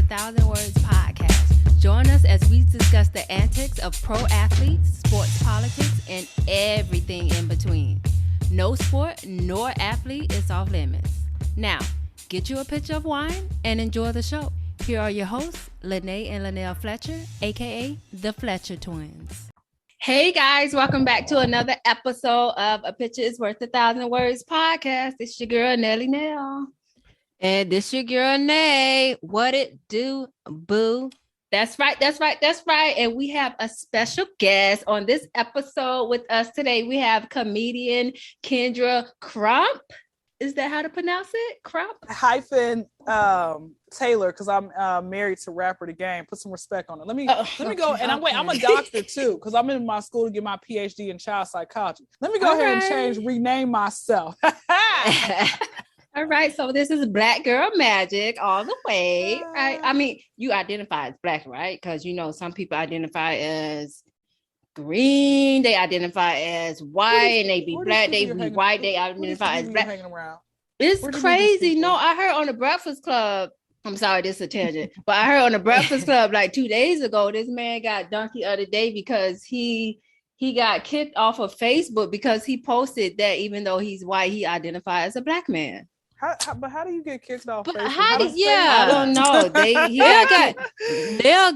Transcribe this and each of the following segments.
Thousand Words podcast. Join us as we discuss the antics of pro athletes, sports politics, and everything in between. No sport nor athlete is off limits. Now, get you a pitcher of wine and enjoy the show. Here are your hosts, Lene and Linnell Fletcher, aka the Fletcher Twins. Hey guys, welcome back to another episode of A Picture is Worth 1,000 Words podcast. It's your girl Nelly Nell. And this your girl Nay. What it do, boo? That's right. And we have a special guest on this episode with us today. We have comedian Kyndra Crump. Is that how to pronounce it? Crump? Hyphen Taylor, because I'm married to rapper The Game. Put some respect on it. Let me go. And I'm a doctor too, because I'm in my school to get my PhD in child psychology. Let me go ahead and rename myself. All right, so this is Black Girl Magic all the way. Right? I mean, you identify as Black, right? Because you know some people identify as green, they identify as white, and they be Black, they be white, they identify as Black. It's crazy. No, I heard on the Breakfast Club. I'm sorry, this is a tangent, but I heard on the Breakfast Club like 2 days ago, this man got dunked the other day because he got kicked off of Facebook because he posted that even though he's white, he identifies as a Black man. But how do you get kicked off? But I don't know.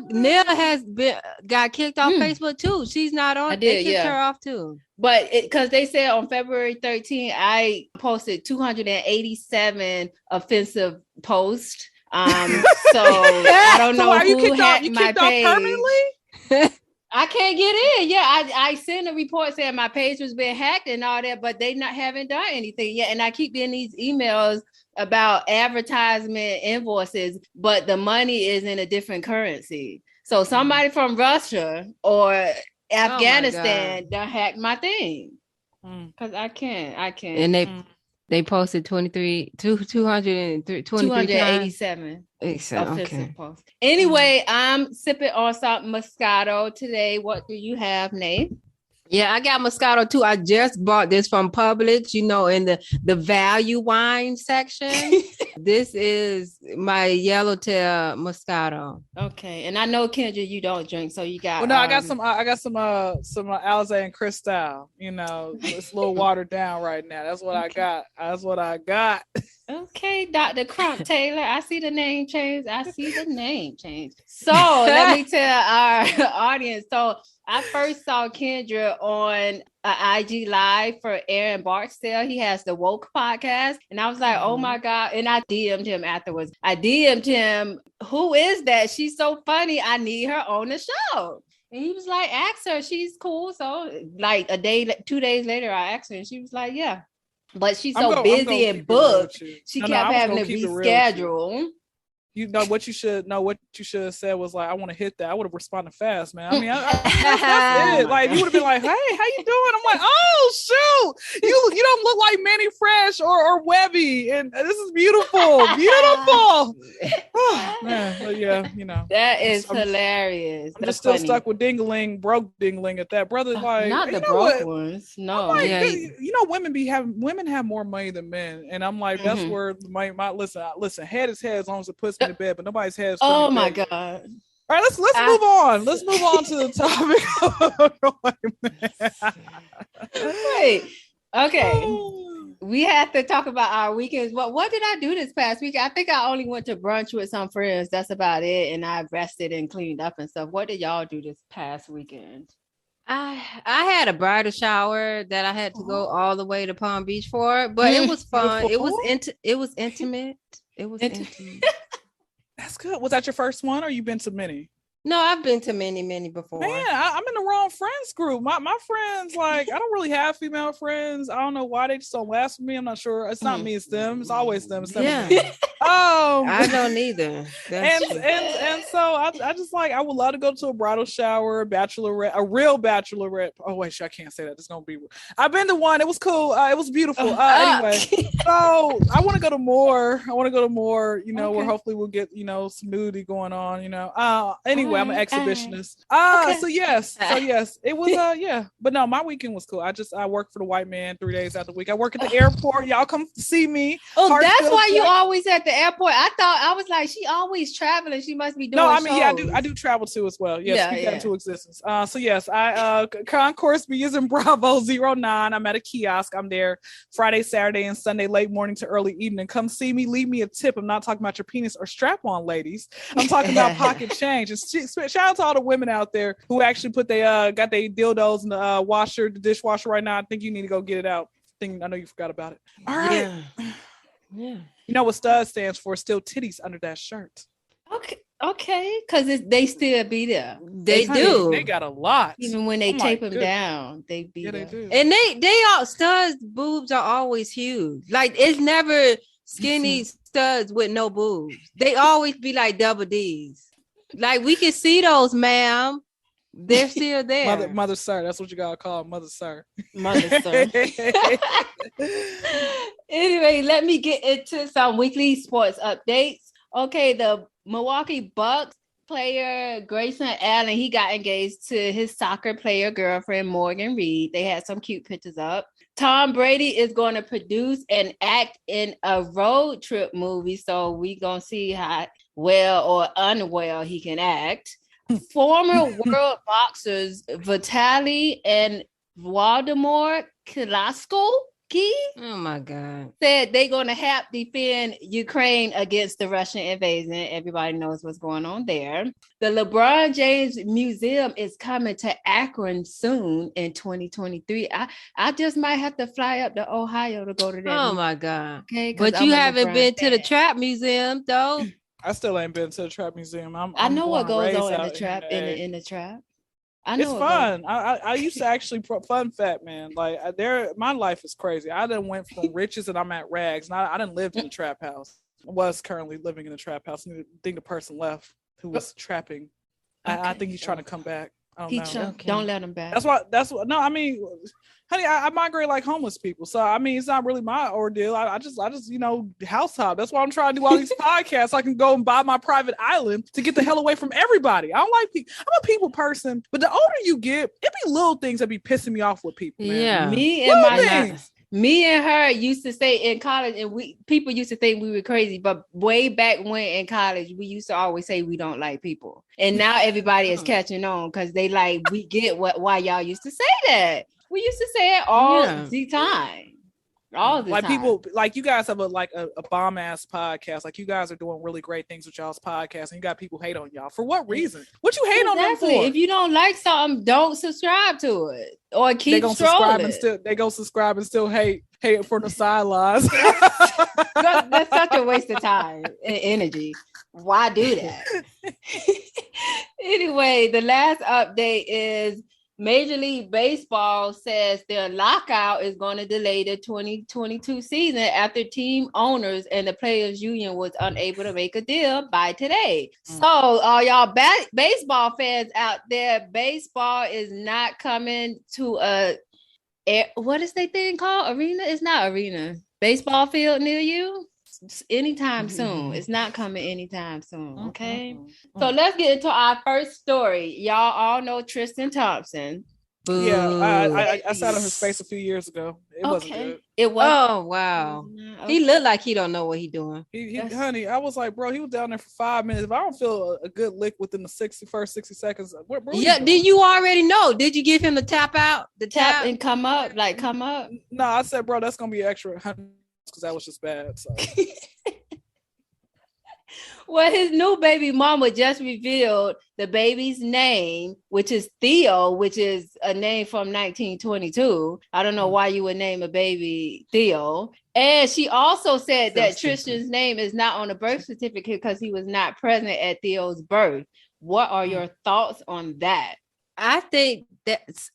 Neil has got kicked off Facebook too. She's not on. They kicked her off too. But because they said on February 13th, I posted 287 offensive posts. So I don't know who hacked my page. Permanently? I can't get in. Yeah, I sent a report saying my page was being hacked and all that, but they haven't done anything yet. And I keep getting these emails about advertisement invoices, but the money is in a different currency. So somebody from Russia or Afghanistan done hacked my thing. Because I can't. And they posted 287. Offensive posts. Anyway, I'm sipping on some Moscato today. What do you have, Nate? Yeah, I got Moscato too. I just bought this from Publix, in the value wine section. This is my Yellowtail Moscato. Okay, and I know Kyndra, you don't drink, so you got. Well, no, I got some Alizé and Cristal. It's a little watered down right now. That's what I got. Okay, Dr. Crump Taylor. I see the name change. So let me tell our audience. So I first saw Kyndra on an IG Live for Aaron Barksdale. He has the Woke podcast. And I was like, oh my God. And I DM'd him afterwards. I DM'd him, who is that? She's so funny. I need her on the show. And he was like, ask her. She's cool. So like 2 days later, I asked her and she was like, yeah. But she's so busy and booked. She kept having to reschedule. You know what you should have said was like, I want to hit that. I would have responded fast, man. I mean, that's it. Like you would have been like, hey, how you doing? I'm like, oh shoot, you don't look like Manny Fresh or Webby, and this is beautiful. Oh, man, but yeah, that is hilarious. I'm just still stuck with broke Dingling at that, brother. Like not the broke ones. No, like, women have more money than men, and I'm like, that's where my listen. Head is head as long as it puts me to bed, but nobody's head. Oh my God! All right, let's move on. Let's move on to the topic. Wait, okay. We have to talk about our weekends. What did I do this past week? I think I only went to brunch with some friends. That's about it. And I rested and cleaned up and stuff. What did y'all do this past weekend? I had a bridal shower that I had to go all the way to Palm Beach for, but it was fun. It was intimate. It was intimate. That's good. Was that your first one, or you been to many? No, I've been to many before. Man, I'm in the wrong friends group. My friends, like, I don't really have female friends. I don't know why they just don't last with me. I'm not sure. It's not me, it's them. It's always them. It's them. Yeah. I don't either. And so I just like, I would love to go to a bridal shower, a real bachelorette. Oh wait, I can't say that. It's gonna be. I've been to one. It was cool. It was beautiful. Anyway, so I want to go to more. Where hopefully we'll get some nudity going on. Anyway, I'm an exhibitionist. So yes, it was. But no, my weekend was cool. I worked for the white man 3 days out the week. I work at the airport. Y'all come see me. Oh, that's why you always at the the airport. I was like, she always traveling. She must be doing No, I mean, shows. I do travel too as well. Yes, speak that yeah. into existence. So yes, I Concourse B is in Bravo 09. I'm at a kiosk. I'm there Friday, Saturday, and Sunday, late morning to early evening. Come see me. Leave me a tip. I'm not talking about your penis or strap-on, ladies. I'm talking about pocket change. And shout out to all the women out there who actually put got their dildos in the dishwasher right now. I think you need to go get it out. I know you forgot about it. All right. Yeah. You know what STUD stands for? Still titties under that shirt. Okay, because they still be there. They do. They got a lot. Even when they tape them down, they be there. They do. And they all studs boobs are always huge. Like it's never skinny studs with no boobs. They always be like double D's. Like we can see those, ma'am. They're still there. Mother sir. That's what you gotta call mother sir. Mother sir. Anyway, let me get into some weekly sports updates. Okay, the Milwaukee Bucks player Grayson Allen, he got engaged to his soccer player girlfriend Morgan Reed. They had some cute pictures up. Tom Brady is going to produce and act in a road trip movie, so we gonna see how well or unwell he can act. Former world boxers Vitaly and Waldemar Klitschko oh my God, said they're going to help defend Ukraine against the Russian invasion. Everybody knows what's going on there. The LeBron James Museum is coming to Akron soon in 2023. I just might have to fly up to Ohio to go to that. Oh my God. Okay, but you haven't been to the Trap Museum though. I still ain't been to the Trap Museum. I know what goes on in the trap. In the trap, I know it's fun. I used to actually fun fact, man. Like my life is crazy. I done went from riches and I'm at rags. And I done lived in the trap house. I was currently living in the trap house. I think the person left who was trapping. Okay. I think he's trying to come back. I don't know. Don't let him back. That's what. No, I mean, honey, I migrate like homeless people. So I mean, it's not really my ordeal. I just house hop. That's why I'm trying to do all these podcasts. So I can go and buy my private island to get the hell away from everybody. I don't like people. I'm a people person, but the older you get, it be little things that be pissing me off with people. Man. Yeah, me and her used to say in college, and people used to think we were crazy, but way back when in college, we used to always say we don't like people. And now everybody is catching on because they like, we get why y'all used to say that. We used to say it all the time. All the like time. People like you guys have a bomb ass podcast. Like you guys are doing really great things with y'all's podcast, and you got people hate on y'all for what reason? What you hate on them for? If you don't like something, don't subscribe to it or keep scrolling. They go subscribe and still hate from the sidelines. That's such a waste of time and energy. Why do that? Anyway, the last update is Major League Baseball says their lockout is going to delay the 2022 season after team owners and the players union was unable to make a deal by today. So all y'all baseball fans out there, baseball is not coming to what is that thing called? Arena? It's not arena. Baseball field near you? Anytime soon. It's not coming anytime soon. Okay. So let's get into our first story. Y'all all know Tristian Thompson. Boo. Yeah, I sat on his face a few years ago. It wasn't good. It was. Oh wow. Okay. He looked like he don't know what he's doing. Honey, I was like, bro, he was down there for 5 minutes. If I don't feel a good lick within the first 60 seconds, bro, did you already know? Did you give him the tap out? The tap and come up? No, I said, bro, that's gonna be extra $100 because that was just bad. So. Well, his new baby mama just revealed the baby's name, which is Theo, which is a name from 1922. I don't know why you would name a baby Theo. And she also said that Tristian's name is not on the birth certificate because he was not present at Theo's birth. What are your thoughts on that? I think that's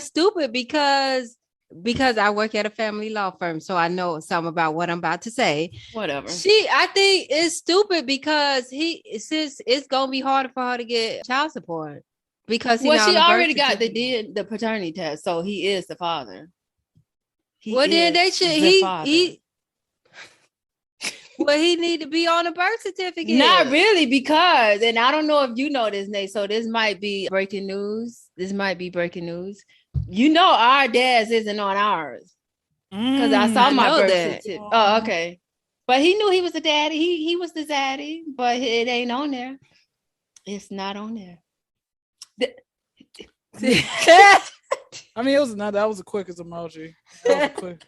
stupid because I work at a family law firm, so I know something about what I'm about to say. Whatever. I think it's stupid because it's gonna be harder for her to get child support because she already got the paternity test, so he is the father. Well, he need to be on a birth certificate. Not really, because, and I don't know if you know this, Nate, so this might be breaking news. You know our dad's isn't on ours. Because I saw my birth certificate. Oh, okay. But he knew he was the daddy. He was the zaddy, but it ain't on there. It's not on there. I mean, that was the quickest emoji. That was quick.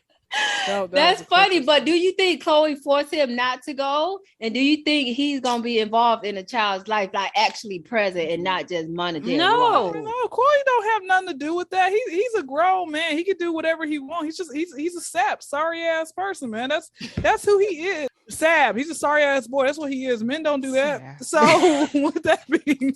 That's funny, but do you think Khloe forced him not to go? And do you think he's gonna be involved in a child's life, like actually present and not just monetary? No, Khloe don't have nothing to do with that. He's a grown man. He can do whatever he wants. He's a sap, sorry ass person, man. That's who he is. Sab, he's a sorry ass boy. That's what he is. Men don't do that. Yeah. So with that being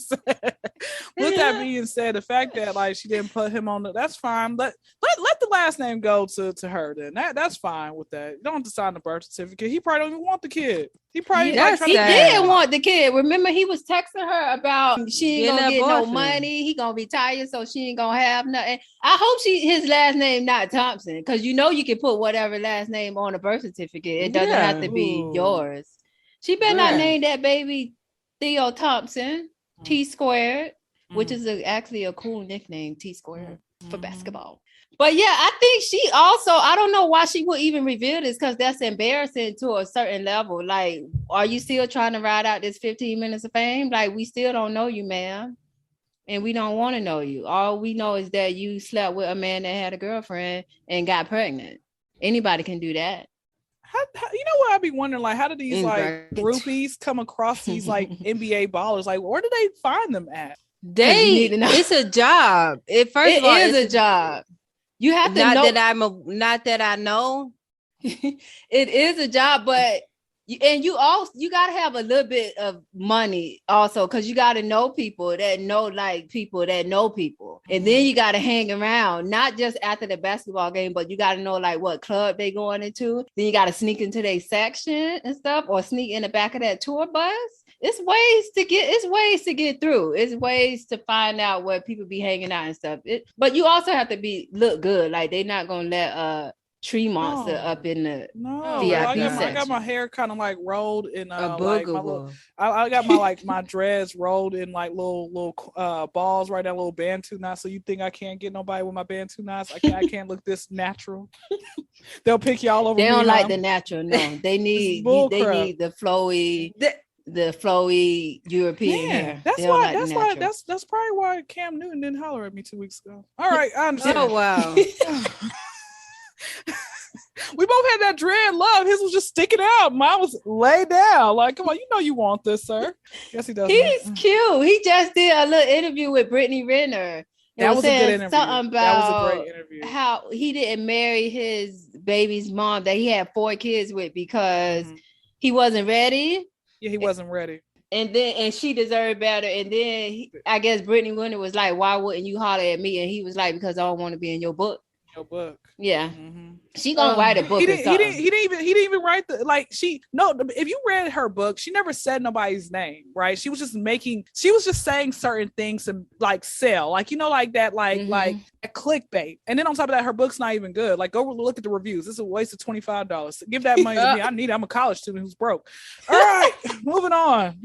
said, the fact that like she didn't put him on that's fine. Let the last name go to her then. That's fine with that. You don't have to sign the birth certificate. He probably don't even want the kid. He probably he didn't want the kid. Remember, he was texting her about she ain't gonna get no money. He gonna be tired, so she ain't gonna have nothing. I hope his last name not Thompson, because you can put whatever last name on a birth certificate. It doesn't have to be yours. She better not name that baby Theo Thompson, T squared, which is actually a cool nickname, T squared for basketball. But yeah, I think she also, I don't know why she would even reveal this, because that's embarrassing to a certain level. Like, are you still trying to ride out this 15 minutes of fame? Like, we still don't know you, ma'am. And we don't want to know you. All we know is that you slept with a man that had a girlfriend and got pregnant. Anybody can do that. How, you know what I'd be wondering, like, how do these like groupies come across these like NBA ballers? Like, where do they find them at? It's a job. It is a job. You have to know not that I know. It is a job, but you gotta have a little bit of money also, because you gotta know people that know like people that know people, and then you gotta hang around, not just after the basketball game, but you gotta know like what club they going into. Then you gotta sneak into their section and stuff, or sneak in the back of that tour bus. It's ways to get through. It's ways to find out where people be hanging out and stuff. But you also have to look good. Like, they're not gonna let tree monster up in the VIP section. I got my hair kind of like rolled in like I got my dreads rolled in like little balls right now, little Bantu knots. So you think I can't get nobody with my Bantu knots? I can't look this natural. They'll pick y'all over. They don't like the natural. No, they need the flowy. The flowy European hair. That's probably why Cam Newton didn't holler at me 2 weeks ago. All right, I understand. Oh wow. We both had that dread love. His was just sticking out. Mine was laid down. Like, come on, you want this, sir. Yes, he does. He's cute. He just did a little interview with Brittany Renner. That was a good interview. Something about that was a great interview. How he didn't marry his baby's mom that he had 4 kids with because he wasn't ready. Yeah, he wasn't ready. And she deserved better. And then I guess Brittany Renner was like, "Why wouldn't you holler at me?" And he was like, "Because I don't want to be in your book." Your book. Yeah. She gonna write a book. He didn't even write if you read her book, she never said nobody's name, right? She was just saying certain things to like sell, like, like that, like a clickbait. And then on top of that, her book's not even good. Like, go look at the reviews. This is a waste of $25. Give that money to me. I'm a college student who's broke. All right, moving on.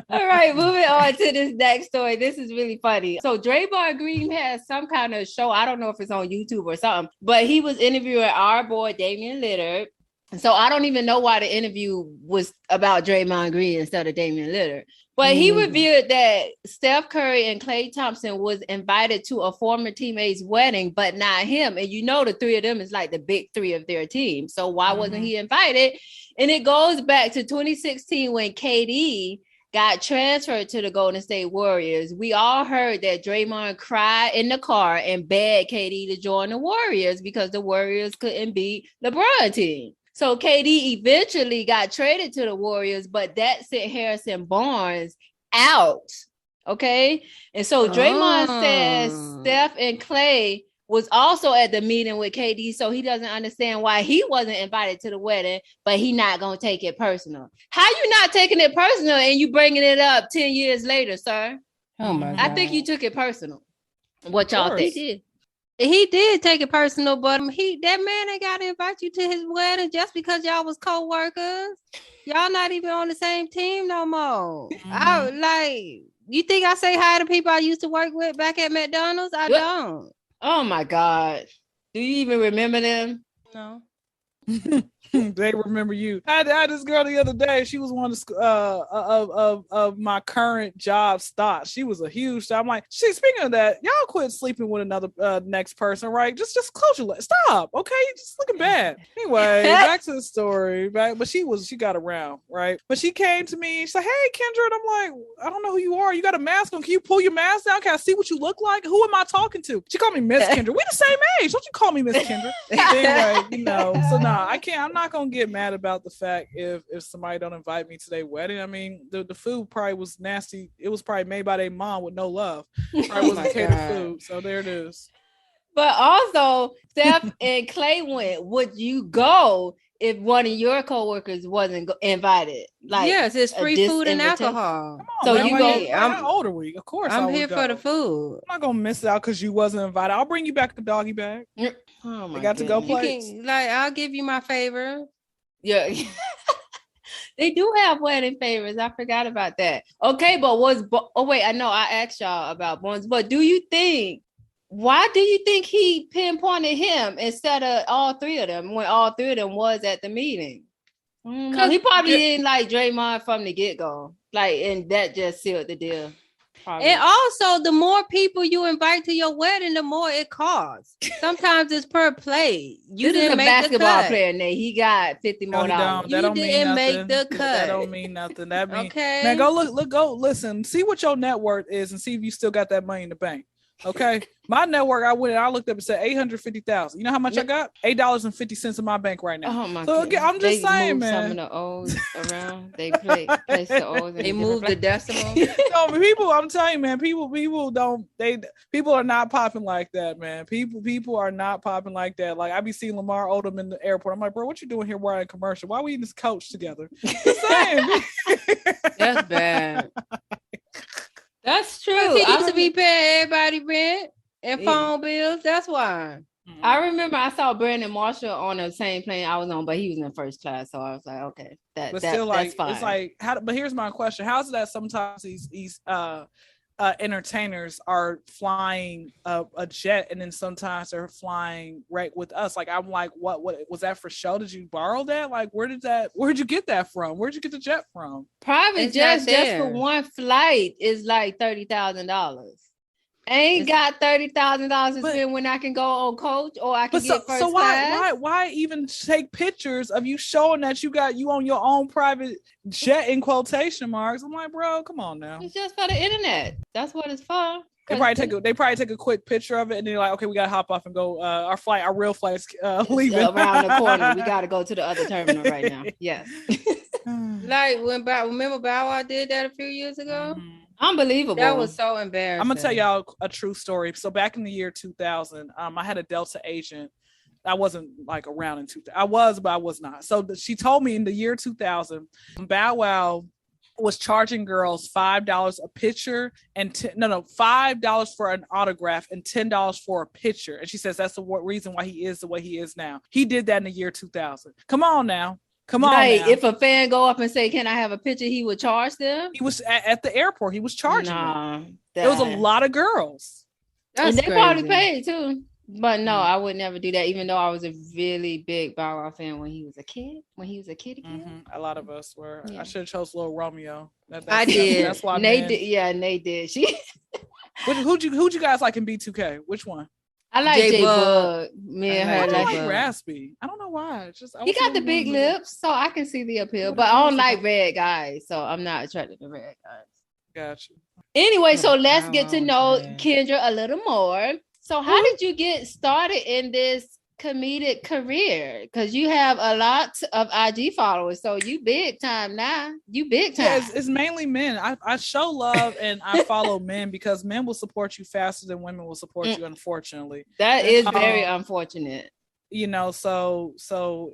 All right, moving on to this next story. This is really funny. So Draymond Green has some kind of show. I don't know if it's on YouTube or something, but he was interviewing our boy Damian Lillard. So I don't even know why the interview was about Draymond Green instead of Damian Lillard. But he revealed that Steph Curry and Klay Thompson was invited to a former teammate's wedding, but not him. And the 3 of them is like the big 3 of their team. So why wasn't he invited? And it goes back to 2016 when KD got transferred to the Golden State Warriors. We all heard that Draymond cried in the car and begged KD to join the Warriors because the Warriors couldn't beat LeBron's team. So KD eventually got traded to the Warriors, but that sent Harrison Barnes out. Okay. And so Draymond says Steph and Klay was also at the meeting with KD, so he doesn't understand why he wasn't invited to the wedding, but he not going to take it personal. How you not taking it personal and you bringing it up 10 years later, sir? Oh my God. I think you took it personal. What y'all think? He did take it personal, but that man ain't got to invite you to his wedding just because y'all was co-workers. Y'all not even on the same team no more. You think I say hi to people I used to work with back at McDonald's? I don't. Oh my God. Do you even remember them? No. They remember you. I had this girl the other day. She was one of my current job thoughts. She was a huge star. I'm like, speaking of that, y'all quit sleeping with another next person, right? Just close your legs. Stop, okay? You're just looking bad. Anyway, back to the story. But she got around, right? But she came to me. She's like, hey, Kyndra. And I'm like, I don't know who you are. You got a mask on. Can you pull your mask down? Can I see what you look like? Who am I talking to? She called me Miss Kyndra. We the same age. Don't you call me Miss Kyndra? Anyway, so I can't. I'm not gonna get mad about the fact if somebody don't invite me to their wedding. I mean, the food probably was nasty. It was probably made by their mom with no love. Probably wasn't catered food. So there it is. But also, Steph and Clay went. Would you go if one of your coworkers wasn't invited? Like, yes, it's free food and alcohol. Come on, so you go. How old are we? Of course, I'm here for the food. I'm not gonna miss out because you wasn't invited. I'll bring you back a doggy bag. Oh my! I got to go play. I'll give you my favor. Yeah. They do have wedding favors. I forgot about that. Okay, but I know I asked y'all about Bones, but why do you think he pinpointed him instead of all three of them when all three of them was at the meeting? Because he probably didn't like Draymond from the get-go. Like, and that just sealed the deal. Probably. And also, the more people you invite to your wedding, the more it costs. Sometimes it's per play. You didn't make the cut. Basketball player, Nate. He got $50 more. You didn't make the cut. That don't mean nothing. That means okay. Man, go listen. See what your net worth is and see if you still got that money in the bank. Okay, my network. I looked up and said $850,000. You know how much I got? $8.50 in my bank right now. Oh my! So again, I'm just saying, man. Some of the O's around. They place the O's. They move the decimal. No, people. I'm telling you, man. People don't. People are not popping like that, man. People are not popping like that. Like I be seeing Lamar Odom in the airport. I'm like, bro, what you doing here? We're in a commercial. Why we eating this coach together? Just saying. That's bad. That's true. He used to be paying everybody rent and phone bills. That's why. I remember I saw Brandon Marshall on the same plane I was on, but he was in first class. So I was like, okay, that's fine. It's like, but here's my question. How is it that sometimes these entertainers are flying a jet and then sometimes they're flying right with us? Like, I'm like, what was that for show? Did you borrow that? Like, where'd you get that from? Where'd you get the jet from? Private jets just for one flight is like $30,000. Ain't got $30,000 to spend when I can go on coach or I can get first class. Why even take pictures of you showing that you on your own private jet in quotation marks? I'm like, bro, come on now. It's just for the internet. That's what it's for. They probably take a quick picture of it and then they're like, okay, we gotta hop off and go. Our real flight is leaving around the corner. We gotta go to the other terminal right now. Yes. Like remember Bow Wow did that a few years ago? Mm-hmm. Unbelievable. That was so embarrassing. I'm gonna tell y'all a true story. So back in the year 2000, I had a Delta agent. I wasn't like around in 2000. I was, but I was not. So she told me in the year 2000, Bow Wow was charging girls $5 a picture and $5 for an autograph and $10 for a picture. And she says that's the reason why he is the way he is now. He did that in the year 2000. Come on now. Come on. Like, if a fan go up and say, "Can I have a picture?" he would charge them. He was at the airport. He was charging them. There was a lot of girls. And they probably paid too. But no, I would never do that, even though I was a really big Bow Wow fan when he was a kid. When he was a kitty kid. Mm-hmm. A lot of us were. Yeah. I should have chose Lil Romeo. I did. That's why Nate did. Yeah, Nate did. Who'd you guys like in B2K? Which one? I like J-Bug. I don't like Raspy. I don't know why. He got the big lips, so I can see the appeal. But I don't like red guys, so I'm not attracted to red guys. Gotcha. Anyway, so let's get to know Kyndra a little more. So how did you get started in this comedic career? Because you have a lot of IG followers, so you big time now. You big time. Yeah, it's mainly men. I show love and I follow men because men will support you faster than women will support you, unfortunately. That is very unfortunate. You know, so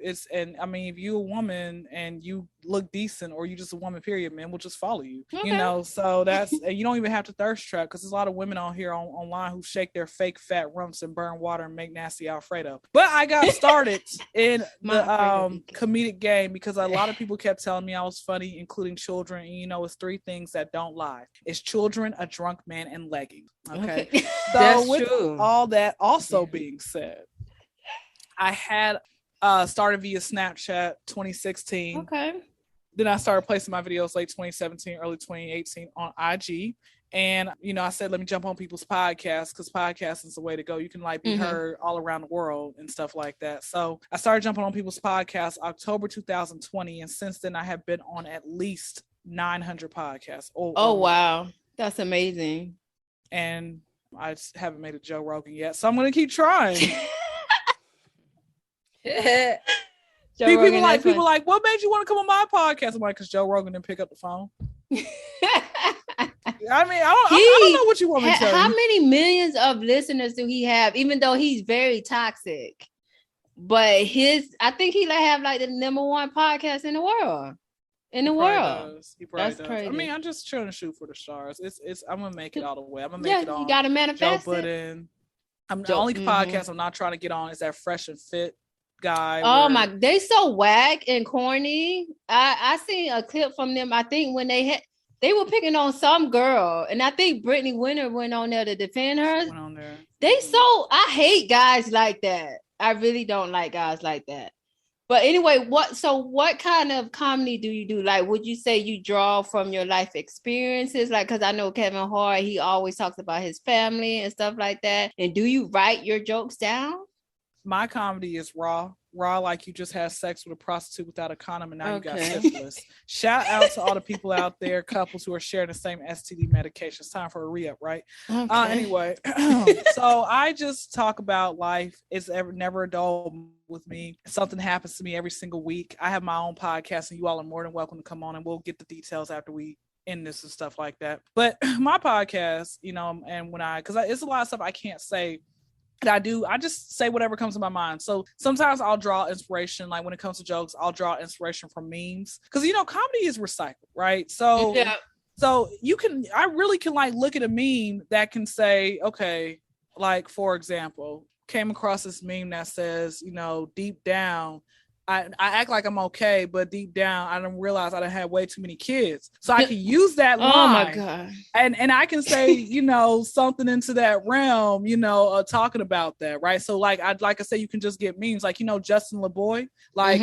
it's, and I mean, if you're a woman and you look decent or you just a woman, period, men will just follow you. Okay. You know, so that's, and you don't even have to thirst trap because there's a lot of women on here online who shake their fake fat rumps and burn water and make nasty Alfredo. But I got started in the comedic game because a lot of people kept telling me I was funny, including children. And you know, it's three things that don't lie: it's children, a drunk man, and leggings. Okay. So with all that also being said, I had Started via Snapchat 2016. Okay. Then I started placing my videos late 2017, early 2018 on IG. And, you know, I said, let me jump on people's podcasts because podcasting is the way to go. You can like be heard all around the world and stuff like that. So I started jumping on people's podcasts October 2020. And since then, I have been on at least 900 podcasts. Oh, wow. That's amazing. And I just haven't made a Joe Rogan yet. So I'm going to keep trying. People like, what made you want to come on my podcast? I'm like, because Joe Rogan didn't pick up the phone. I mean, I don't know what you want me to tell you. How many millions of listeners do he have? Even though he's very toxic, but I think he have like the #1 podcast in the world. He probably does. Crazy. I mean, I'm just trying to shoot for the stars. I'm gonna make it all the way. I'm gonna make it on. You gotta manifest Joe Budden. The only podcast I'm not trying to get on is that Fresh and Fit guy. Oh my, they so whack and corny. I seen a clip from them. I think when they were picking on some girl, and I think Brittany Winter went on there to defend her. I hate guys like that. I really don't like guys like that. But anyway, what kind of comedy do you do? Like, would you say you draw from your life experiences? Like, because I know Kevin Hart, he always talks about his family and stuff like that. And do you write your jokes down? My comedy is raw, like you just had sex with a prostitute without a condom and now you got syphilis. Shout out to all the people out there, couples who are sharing the same STD medication. It's time for a re-up, right? Okay. Anyway, so I just talk about life. It's never a dull with me. Something happens to me every single week. I have my own podcast and you all are more than welcome to come on and we'll get the details after we end this and stuff like that. But my podcast, you know, and because it's a lot of stuff I can't say. I just say whatever comes to my mind. So sometimes I'll draw inspiration, like when it comes to jokes, I'll draw inspiration from memes because, you know, comedy is recycled, right? So, so I really can like look at a meme that can say, okay, like, for example, came across this meme that says, you know, deep down, I act like I'm okay, but deep down, I didn't realize I done had way too many kids. So I can use that line. Oh my God. And I can say, you know, something into that realm, you know, talking about that, right? So like I say, you can just get memes, like, you know, Justin LeBoy, like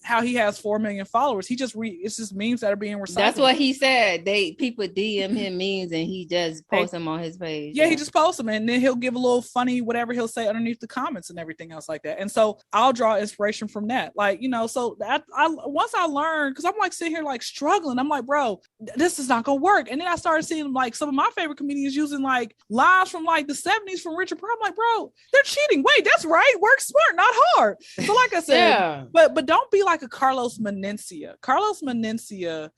how he has 4 million followers. He just it's just memes that are being recycled. That's what he said. People DM him memes and he just posts them on his page. Yeah, he just posts them and then he'll give a little funny whatever he'll say underneath the comments and everything else like that. And so I'll draw inspiration from that. Like, you know, so that once I learned, because I'm like sitting here like struggling, I'm like, bro, this is not gonna work. And then I started seeing like some of my favorite comedians using like lines from like the 70s from Richard Pryor. I'm like, bro, they're cheating. Wait, that's right. Work smart, not hard. So like I said, but don't be like a Carlos Menencia. Carlos Menencia,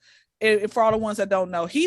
for all the ones that don't know, he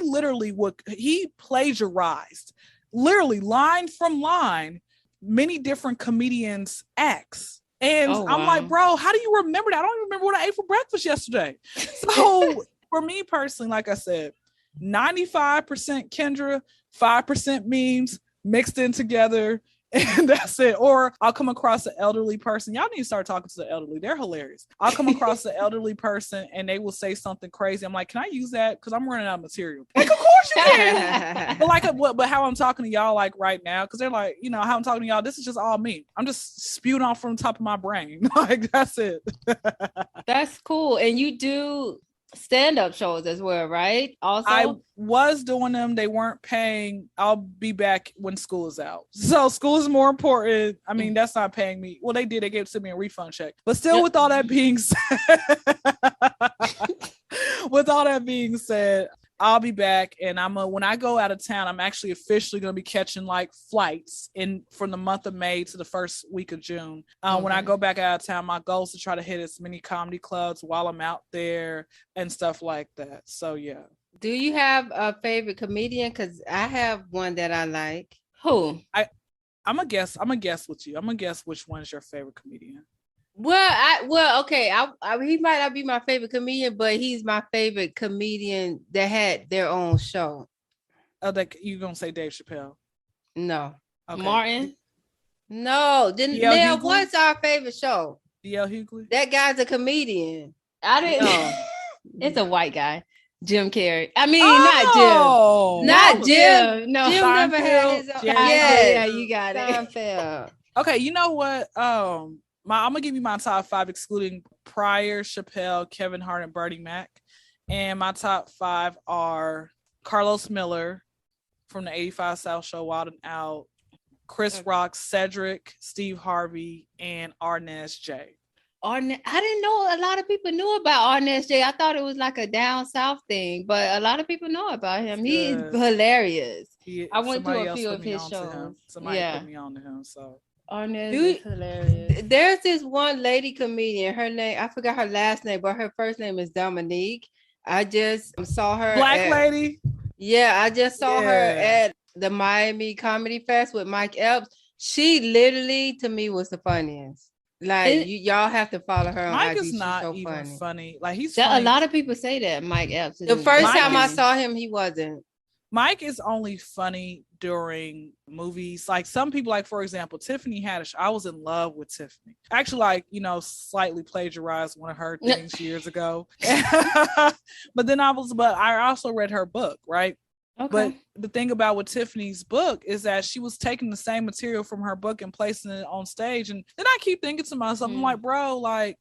plagiarized literally line from line many different comedians' acts. And I'm like, bro, how do you remember that? I don't even remember what I ate for breakfast yesterday. So for me personally, like I said, 95% Kyndra, 5% memes mixed in together. And that's it. Or I'll come across an elderly person. Y'all need to start talking to the elderly. They're hilarious. I'll come across an elderly person and they will say something crazy. I'm like, can I use that? Because I'm running out of material. Like, of course you can. But how I'm talking to y'all like right now, because they're like, you know, how I'm talking to y'all, this is just all me. I'm just spewing off from the top of my brain. Like, that's it. That's cool. And you do stand-up shows as well, right? Also, I was doing them. They weren't paying. I'll be back when school is out. So school is more important. I mean, that's not paying me. Well, they did. They gave to me a refund check. But still, with all that being said, I'll be back, and when I go out of town, I'm actually officially going to be catching like flights from the month of May to the first week of June. When I go back out of town, my goal is to try to hit as many comedy clubs while I'm out there and stuff like that. So yeah. Do you have a favorite comedian? Because I have one that I like. Who? I'm gonna guess with you. I'm gonna guess which one is your favorite comedian. Okay. He might not be my favorite comedian, but he's my favorite comedian that had their own show. Oh, you gonna say Dave Chappelle? No. Okay. Martin? No. Now, what's our favorite show? D.L. Hughley? That guy's a comedian. I didn't know. It's a white guy. Jim Carrey. I mean, not Jim. No, Jim never had his own. Yeah, you got it. Seinfeld. Okay, you know what? I'm gonna give you my top 5, excluding Pryor, Chappelle, Kevin Hart, and Bernie Mac. And my top 5 are Carlos Miller from the 85 South Show, Wild and Out, Chris Rock, Cedric, Steve Harvey, and Arnez J. I didn't know a lot of people knew about Arnez J. I thought it was like a down south thing, but a lot of people know about him. He's hilarious. I went to a few of his shows. Somebody put me on to him. So Arnez is hilarious. There's this one lady comedian. Her name, I forgot her last name, but her first name is Dominique. I just saw her. Black lady. Yeah, I just saw her at the Miami Comedy Fest with Mike Epps. She literally, to me, was the funniest. Like y'all have to follow her on Mike IG. is not so even funny. Like he's funny. A lot of people say that Mike Epps. The first time I saw him, he wasn't. Mike is only funny during movies. Like some people, like for example, Tiffany Haddish. I was in love with Tiffany. Actually, like, you know, slightly plagiarized one of her things years ago. But I also read her book, right? Okay. But the thing about with Tiffany's book is that she was taking the same material from her book and placing it on stage. And then I keep thinking to myself, I'm like, bro, like,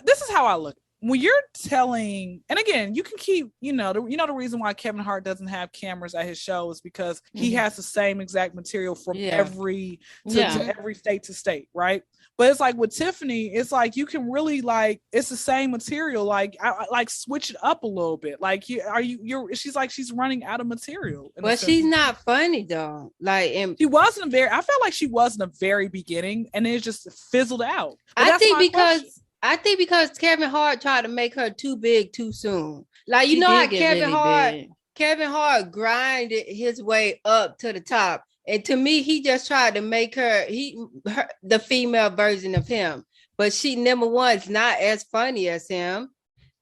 this is how I look. When you're telling, and again, you can keep, the reason why Kevin Hart doesn't have cameras at his show is because he has the same exact material from every state to state, right? But it's like with Tiffany, it's like you can really like it's the same material. Like I switch it up a little bit. Like she's like she's running out of material. But she's not funny though. Like I felt like she was in the very beginning, and it just fizzled out. I think because Kevin Hart tried to make her too big too soon. Like how Kevin Hart grinded his way up to the top. And to me, he just tried to make her the female version of him. But she, number one, is not as funny as him.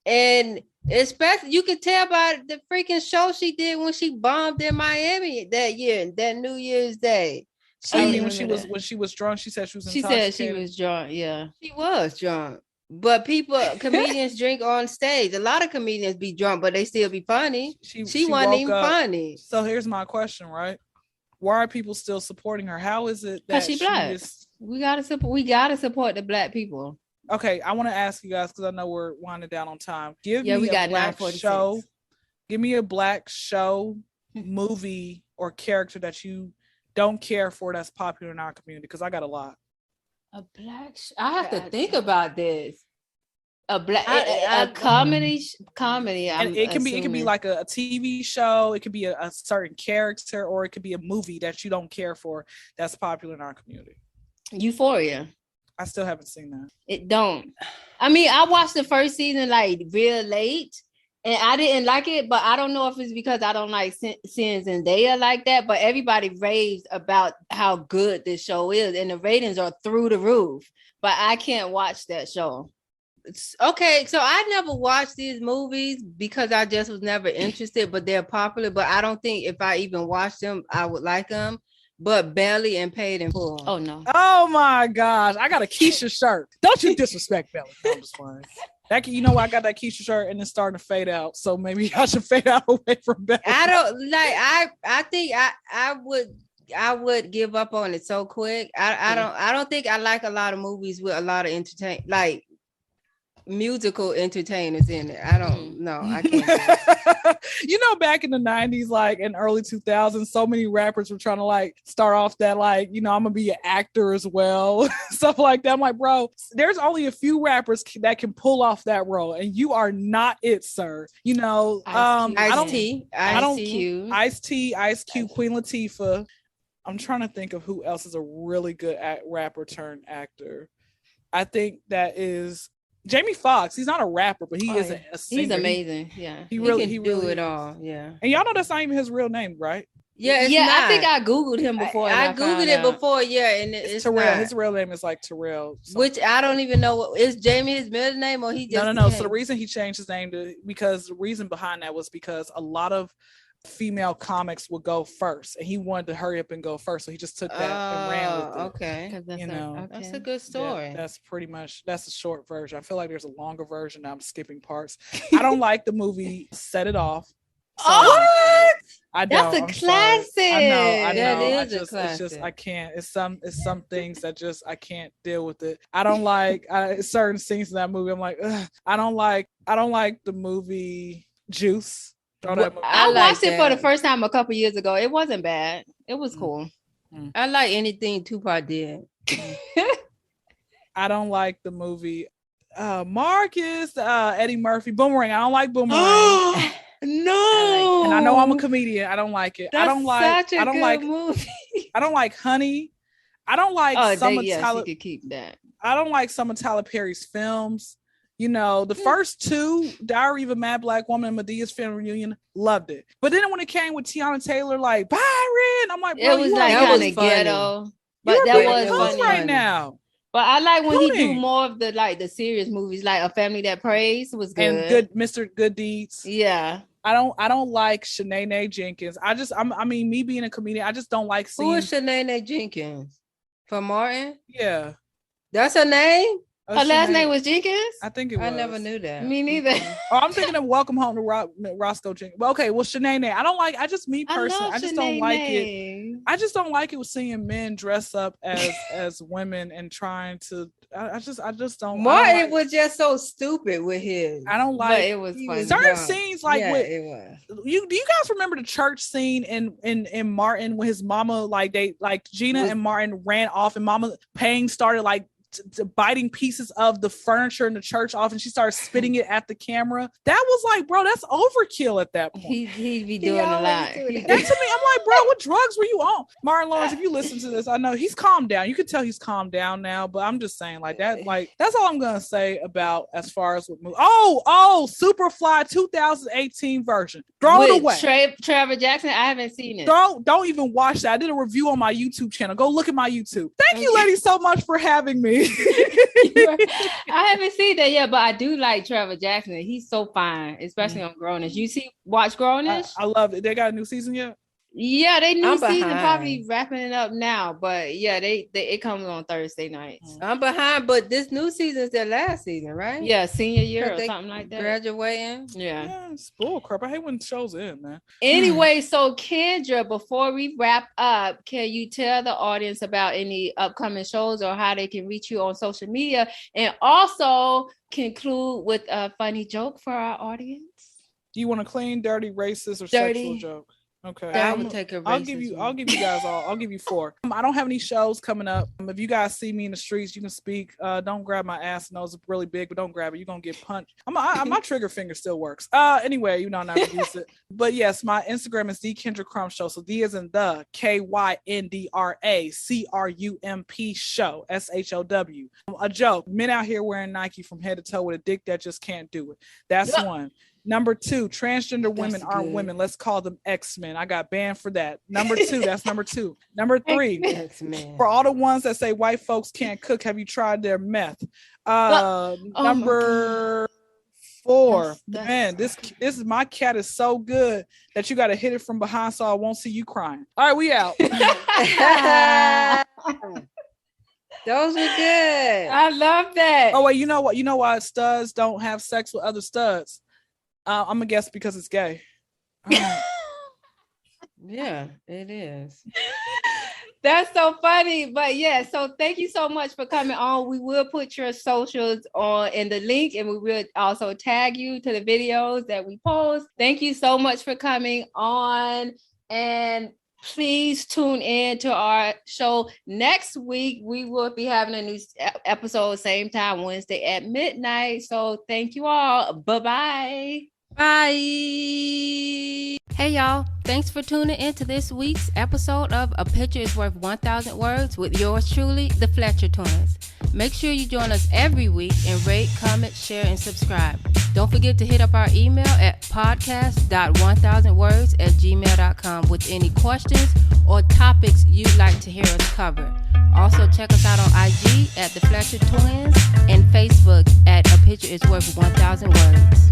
And especially, you can tell by the freaking show she did when she bombed in Miami that year, that New Year's Day. When she was drunk, she said she was intoxicated. She said she was drunk, yeah. She was drunk. But comedians drink on stage. A lot of comedians be drunk, but they still be funny. She wasn't even funny. So here's my question, right? Why are people still supporting her? How is it that she's black? We gotta support the black people. Okay, I want to ask you guys because I know we're winding down on time. Give me a black show, movie, or character that you don't care for that's popular in our community. Because I got a lot. I have to think about this. A comedy. And it can be like a TV show. It could be a certain character, or it could be a movie that you don't care for that's popular in our community. Euphoria. I still haven't seen that. It don't. I mean, I watched the first season like real late, and I didn't like it. But I don't know if it's because I don't like seeing Zendaya like that. But everybody raves about how good this show is, and the ratings are through the roof. But I can't watch that show. Okay, so I never watched these movies because I just was never interested, but they're popular. But I don't think if I even watched them, I would like them. But Belly and Paid in Full. Oh no! Oh my gosh! I got a Keisha shirt. Don't you disrespect Belly? No, I'm just fine. I got that Keisha shirt and it's starting to fade out. So maybe I should fade out away from Belly. I don't like. I think I would give up on it so quick. I don't think I like a lot of movies with a lot of musical entertainers in it. I don't know. I can't. Back in the 90s, like in early 2000s, so many rappers were trying to like start off that like, I'm gonna be an actor as well, stuff like that. I'm like, bro, there's only a few rappers that can pull off that role, and you are not it, sir. Ice-T, Ice Cube, Queen Latifah. I'm trying to think of who else is a really good rapper turned actor. I think that is Jamie Foxx. He's not a rapper, but he is a singer. He's amazing. He can do it all. Yeah. And y'all know that's not even his real name, right? Yeah. I think I Googled him before. I Googled it before. Yeah. And it's Terrell. Not. His real name is like Terrell. Which I don't even know. Is Jamie his middle name or he just? No. So the reason he changed his name because the reason behind that was because a lot of female comics would go first, and he wanted to hurry up and go first, so he just took that and ran with it. Okay, that's a good story. That's a short version. I feel like there's a longer version. I'm skipping parts. I don't like the movie Set It Off. What? That's a classic. I know. That is a classic. It's just I can't. It's some things that just I can't deal with it. I don't like certain scenes in that movie. I'm like, ugh. I don't like the movie Juice. I watched it for the first time a couple years ago. It wasn't bad. It was cool. I like anything Tupac did. I don't like the movie Marcus, Eddie Murphy, Boomerang. I don't like Boomerang. No, and I know I'm a comedian. I don't like it. That's I don't like movie. I don't like Honey. I don't like some of Tyler. You could keep that. I don't like some of Tyler Perry's films. You know, the first two, Diary of a Mad Black Woman and Medea's Family Reunion, loved it. But then when it came with Tiana Taylor, like Byron, I'm like, bro, it was like kind of ghetto. But that was funny right now. But I like when he do more of the serious movies, like A Family That Prays was good. And good Mr. Good Deeds. Yeah. I don't like Shanae Jenkins. I mean, me being a comedian, I just don't like seeing. Who is Shanae Jenkins? From Martin? Yeah. That's her name? Her last name was Jenkins? I think it was. I never knew that. Me neither. I'm thinking of Welcome Home to Roscoe Jenkins. Well, okay, well, Shanae. I just don't like it. I just don't like it with seeing men dress up as women and trying to. I just don't. Martin was just so stupid with his. I don't like. But it was funny. Certain scenes like it was. Do you guys remember the church scene in Martin when his mama Gina and Martin ran off and Mama Payne started biting pieces of the furniture in the church off and she started spitting it at the camera. That was like, bro, that's overkill at that point. He'd be doing a lot. That to me, I'm like, bro, what drugs were you on? Martin Lawrence, if you listen to this, I know he's calmed down. You can tell he's calmed down now, but I'm just saying that's all I'm gonna say about as far as what movie. Oh, Superfly 2018 version. Throw it away. Trevor Jackson, I haven't seen it. Don't even watch that. I did a review on my YouTube channel. Go look at my YouTube. Thank you, ladies, so much for having me. I haven't seen that yet, but I do like Trevor Jackson. He's so fine, especially on Grownish. You watch Grownish? I love it. They got a new season yet? Yeah, they new season probably wrapping it up now, but yeah, it comes on Thursday nights. I'm behind, but this new season is their last season, right? Yeah, senior year or something like that. Graduating. Yeah, it's bull crap. I hate when shows end, man. Anyway, so Kyndra, before we wrap up, can you tell the audience about any upcoming shows or how they can reach you on social media, and also conclude with a funny joke for our audience? You want a clean, dirty, racist, or sexual joke? Okay, I would take a I'll give you guys all. I'll give you 4. I don't have any shows coming up. If you guys see me in the streets, you can speak. Don't grab my ass. I know it's really big, but don't grab it. You're gonna get punched. My trigger finger still works. Anyway, you know I'm not gonna use it. But yes, my Instagram is the Kyndra Crump Show. So D is in the KYNDRA CRUMP show SHOW. A joke. Men out here wearing Nike from head to toe with a dick that just can't do it. That's one. Number 2, transgender women aren't women. Let's call them X-Men. I got banned for that. Number 2, that's number 2. Number 3, X-Men. For all the ones that say white folks can't cook, have you tried their meth? Number 4, man, this is my cat is so good that you got to hit it from behind so I won't see you crying. All right, we out. Those are good. I love that. Oh wait, you know what? You know why studs don't have sex with other studs? I'm gonna guess because it's gay. Yeah, it is. That's so funny. But yeah, so thank you so much for coming on. We will put your socials on in the link, and we will also tag you to the videos that we post. Thank you so much for coming on, and please tune in to our show next week. We will be having a new episode same time, Wednesday at midnight. So thank you all. Bye-bye. Bye. Hey y'all, thanks for tuning in to this week's episode of A Picture is Worth 1,000 Words with yours truly, the Fletcher Twins. Make sure you join us every week and rate, comment, share, and subscribe. Don't forget to hit up our email at podcast.1000words@gmail.com with any questions or topics you'd like to hear us cover. Also, check us out on IG at the Fletcher Twins and Facebook at A Picture is Worth 1,000 Words.